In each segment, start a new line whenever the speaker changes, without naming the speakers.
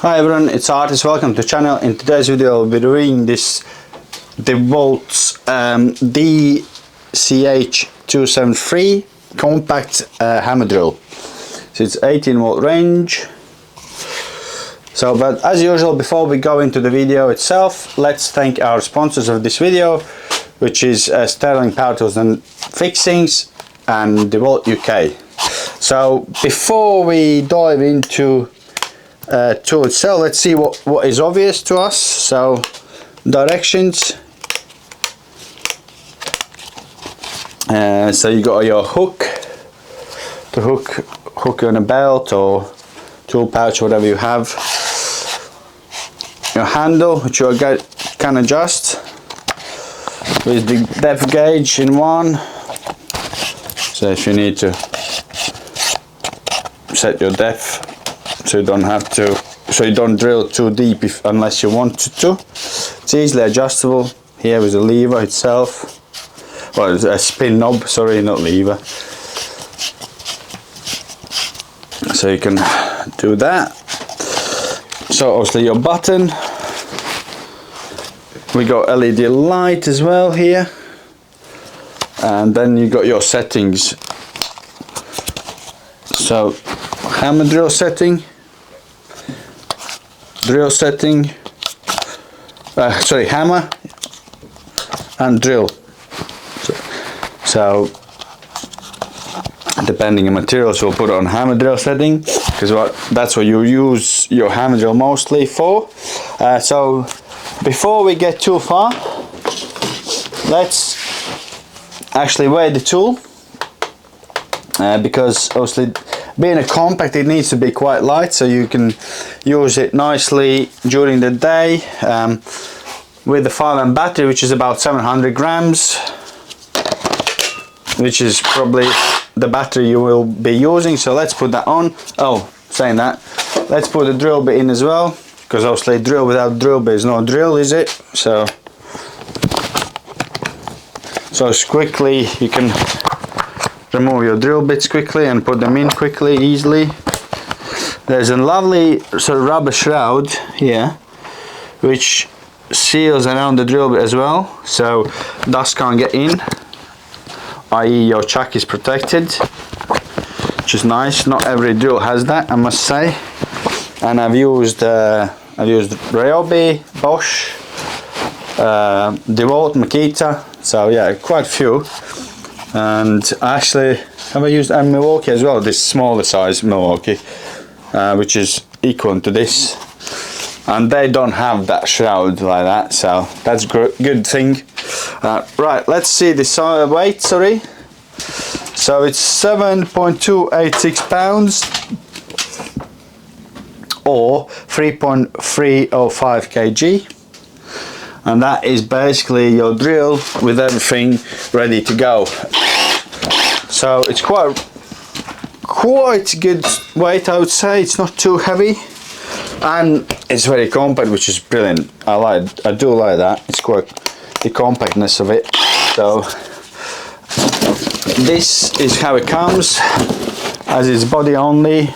Hi everyone, it's Artis. Welcome to the channel. In today's video I'll be reviewing this DeWalt DCH273 compact hammer drill. So it's 18-volt range. So, but as usual, before we go into the video itself, let's thank our sponsors of this video, which is Sterling Power Tools and Fixings and DeWalt UK. So before we dive into tool itself, let's see what is obvious to us. So directions, so you got your hook to hook on a belt or tool pouch, whatever you have, your handle which you can adjust with the depth gauge in one, so if you need to set your depth so you don't have to, so you don't drill too deep unless you want to. It's easily adjustable. Here is a lever itself, well, it's a spin knob, sorry, not lever, so you can do that. So obviously your button, we got LED light as well here, and then you got your settings. So hammer drill setting, hammer and drill. So depending on materials, we'll put it on hammer drill setting because that's what you use your hammer drill mostly for. So before we get too far, let's actually weigh the tool, because obviously being a compact, it needs to be quite light so you can use it nicely during the day, with the 5 amp battery, which is about 700 grams, which is probably the battery you will be using. So let's put that on. Oh, saying that, let's put the drill bit in as well, because obviously drill without drill bit is no drill, is it? So quickly you can remove your drill bits quickly and put them in quickly, easily. There's a lovely sort of rubber shroud here which seals around the drill bit as well, so dust can't get in, i.e. your chuck is protected, which is nice. Not every drill has that, I must say. And I've used Ryobi, Bosch, DeWalt, Makita, so yeah, quite a few. And actually have I used Milwaukee as well, this smaller size Milwaukee, which is equal to this, and they don't have that shroud like that, so that's good thing. Right, let's see the weight, sorry. So it's 7.286 pounds or 3.305 kg, and that is basically your drill with everything ready to go. So it's quite good weight, I would say. It's not too heavy and it's very compact, which is brilliant. I do like that. It's quite the compactness of it. So this is how it comes, as it's body only,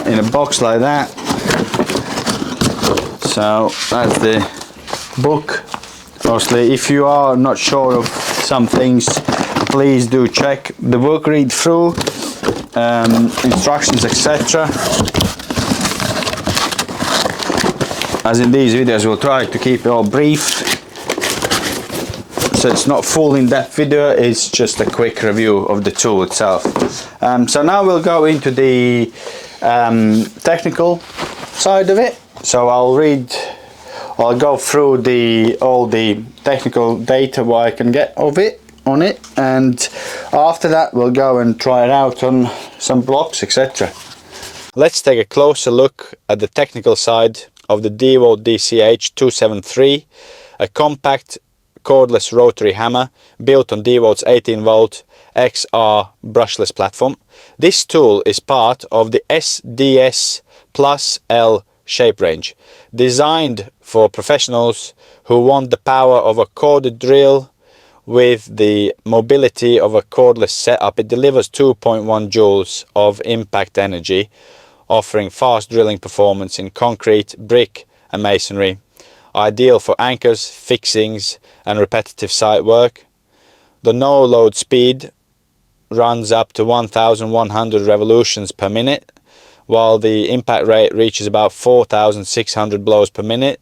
in a box like that. So that's the book. Obviously, if you are not sure of some things, please do check the book, read through instructions, etc. As in these videos, we'll try to keep it all brief, so it's not full in-depth video, it's just a quick review of the tool itself. So now we'll go into the technical side of it. So I'll go through all the technical data what I can get of it on it, and after that we'll go and try it out on some blocks, etc. Let's take a closer look at the technical side of the DeWalt DCH273, a compact cordless rotary hammer built on DeWalt's 18-volt XR brushless platform. This tool is part of the SDS-Plus L shape range, designed for professionals who want the power of a corded drill with the mobility of a cordless setup. It delivers 2.1 joules of impact energy offering fast drilling performance in concrete, brick and masonry. Ideal for anchors, fixings and repetitive site work. The no load speed runs up to 1100 revolutions per minute, while the impact rate reaches about 4600 blows per minute.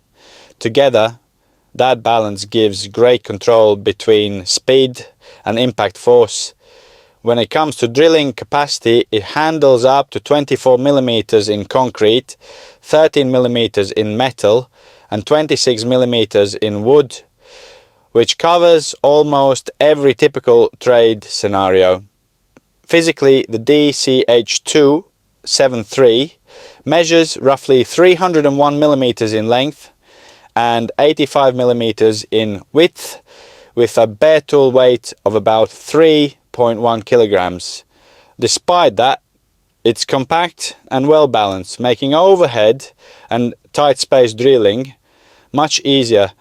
Together, that balance gives great control between speed and impact force. When it comes to drilling capacity, it handles up to 24 millimeters in concrete, 13 millimeters in metal and 26 millimeters in wood, which covers almost every typical trade scenario. Physically, the DCH273 measures roughly 301 millimeters in length and 85 millimeters in width, with a bare tool weight of about 3.1 kilograms. Despite that, it's compact and well balanced, making overhead and tight space drilling much easier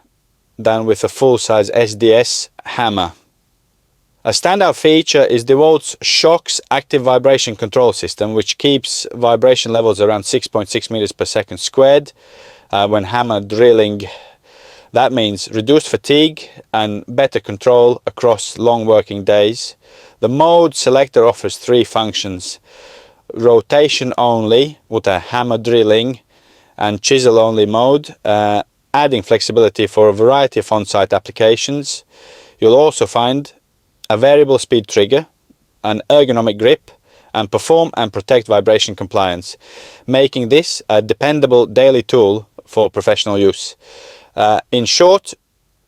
than with a full-size SDS hammer. A standout feature is DeWalt's Shock's active vibration control system, which keeps vibration levels around 6.6 meters per second squared when hammer drilling. That means reduced fatigue and better control across long working days. The mode selector offers three functions: rotation only with a hammer drilling and chisel only mode, adding flexibility for a variety of on-site applications. You'll also find a variable speed trigger, an ergonomic grip, and perform and protect vibration compliance, making this a dependable daily tool for professional use. In short,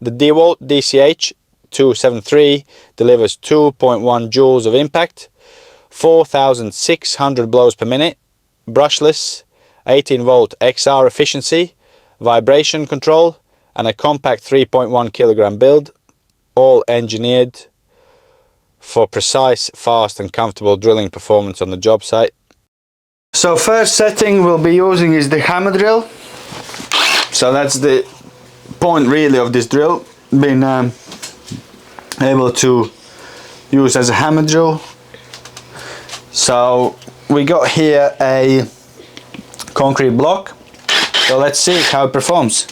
the DeWalt DCH273 delivers 2.1 joules of impact, 4600 blows per minute, brushless, 18-volt XR efficiency, vibration control, and a compact 3.1 kilogram build, all engineered for precise, fast and comfortable drilling performance on the job site. So first setting we'll be using is the hammer drill. So that's the point really of this drill, being able to use as a hammer drill. So we got here a concrete block, so let's see how it performs.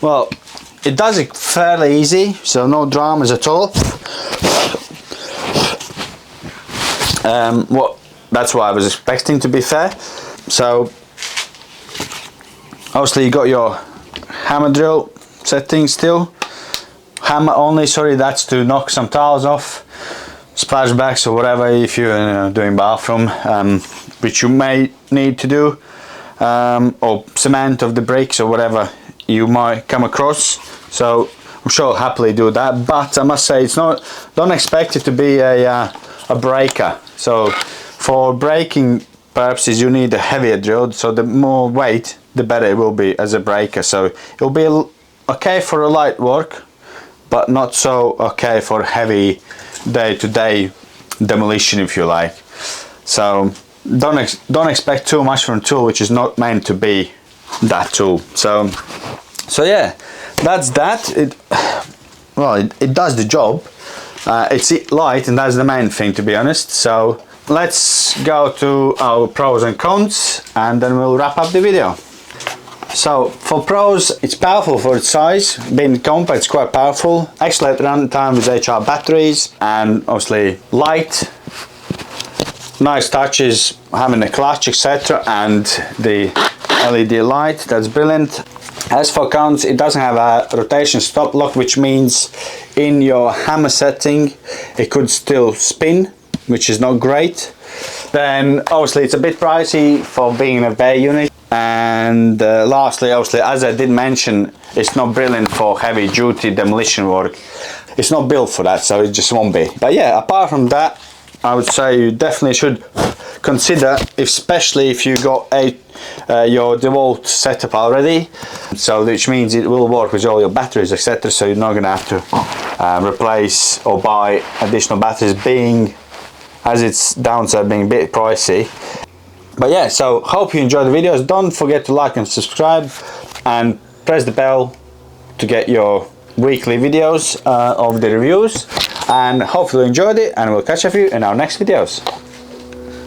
Well, it does it fairly easy, so no dramas at all. That's what I was expecting, to be fair. So obviously you got your hammer drill setting still. Hammer only, sorry, that's to knock some tiles off, splashbacks or whatever if you're doing bathroom, which you may need to do, or cement of the bricks or whatever you might come across. So I'm sure I'll happily do that, but I must say, it's not, don't expect it to be a breaker. So for breaking purposes you need a heavier drill, so the more weight the better it will be as a breaker. So it'll be okay for a light work, but not so okay for heavy day-to-day demolition, if you like. So don't expect too much from a tool which is not meant to be that tool. So yeah, that's that. It does the job. It's light, and that's the main thing, to be honest. So let's go to our pros and cons, and then we'll wrap up the video. So for pros, it's powerful for its size. Being compact, it's quite powerful. Excellent runtime with HR batteries, and obviously light. Nice touches having a clutch, etc., and the LED light, that's brilliant. As for cons, it doesn't have a rotation stop lock, which means in your hammer setting it could still spin, which is not great. Then obviously it's a bit pricey for being a bare unit. And lastly, obviously, as I did mention, it's not brilliant for heavy duty demolition work. It's not built for that, so it just won't be. But yeah, apart from that, I would say you definitely should consider, especially if you got your DeWalt setup already, so which means it will work with all your batteries, etc. So you're not going to have to replace or buy additional batteries, being as its downside being a bit pricey. But yeah, so hope you enjoy the videos. Don't forget to like and subscribe, and press the bell to get your weekly videos of the reviews. And hopefully you enjoyed it, and we'll catch up with you in our next videos.